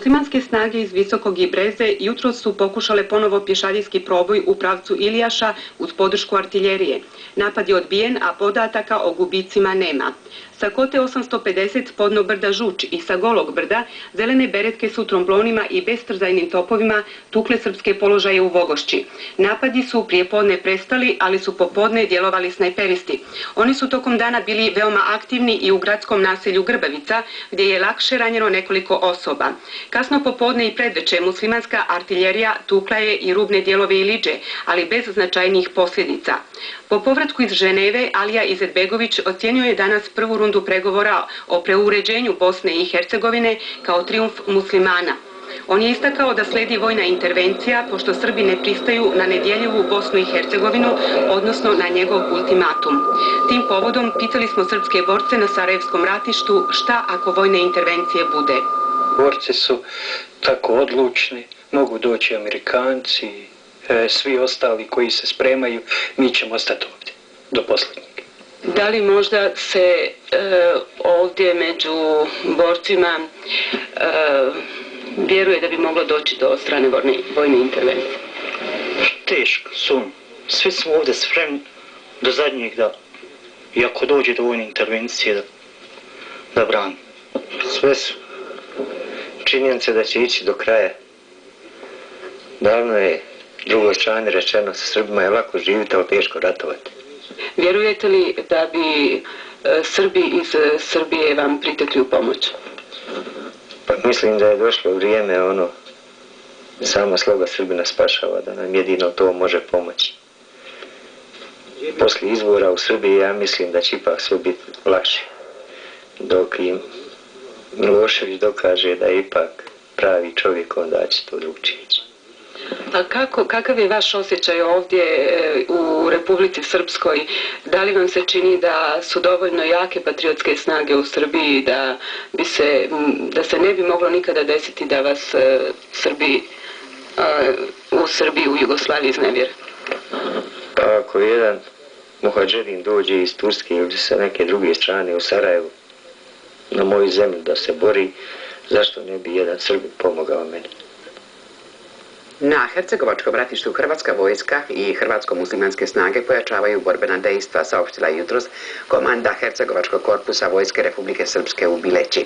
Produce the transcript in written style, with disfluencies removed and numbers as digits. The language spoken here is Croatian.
Muslimanske snage iz Visokog i Breze jutros su pokušale ponovo pješadijski proboj u pravcu Ilijaša uz podršku artiljerije. Napad je odbijen, a podataka o gubicima nema. Sa kote 850 podno brda Žuč i sa Golog brda zelene beretke su tromblonima i bestrzajnim topovima tukle srpske položaje u Vogošći. Napadi su prije podne prestali, ali su popodne djelovali snajperisti. Oni su tokom dana bili veoma aktivni i u gradskom naselju Grbavica, gdje je lakše ranjeno nekoliko osoba. Kasno popodne i predveče muslimanska artiljerija tukla je i rubne dijelove Ilidže, ali bez značajnijih posljedica. Po povratku iz Ženeve, Alija Izetbegović ocijenio je danas prvu rundu pregovora o preuređenju Bosne i Hercegovine kao trijumf muslimana. On je istakao da slijedi vojna intervencija, pošto Srbi ne pristaju na nedjeljivu Bosnu i Hercegovinu, odnosno na njegov ultimatum. Tim povodom pitali smo srpske borce na Sarajevskom ratištu šta ako vojne intervencije bude. Borci su tako odlučni, mogu doći Amerikanci, svi ostali koji se spremaju, mi ćemo ostati ovdje do posljednjeg. Da li možda se ovdje među borcima vjeruje da bi moglo doći do strane vojne intervencije? Teško, svi smo ovdje spremni do zadnjeg da, i ako dođe do vojne intervencije, da brani. Sve su činjenice da će ići do kraja. Davno je drugoj strani rečeno, sa Srbima je lako živjeti, ali teško ratovati. Vjerujete li da bi Srbi iz Srbije vam pritekli u pomoć? Pa mislim da je došlo vrijeme sama sloga Srbina spašava, da nam jedino to može pomoći. Poslije izbora u Srbiji ja mislim da će ipak sve biti lakše. Dok im Milošević dokaže da je ipak pravi čovjek, onda će to drugčije ići. A kakav je vaš osjećaj ovdje u Republici Srpskoj? Da li vam se čini da su dovoljno jake patriotske snage u Srbiji da se ne bi moglo nikada desiti da vas Srbi u Srbiji, u Jugoslaviji iznevjere? Pa ako jedan muhadžedin dođe iz Turske ili sa neke druge strane u Sarajevu na moju zemlju da se bori, zašto ne bi jedan Srbin pomogao meni? Na hercegovačkom ratištu Hrvatska vojska i hrvatsko-muslimanske snage pojačavaju borbena dejstva, saopštila jutros komanda Hercegovačkog korpusa Vojske Republike Srpske u Bileći.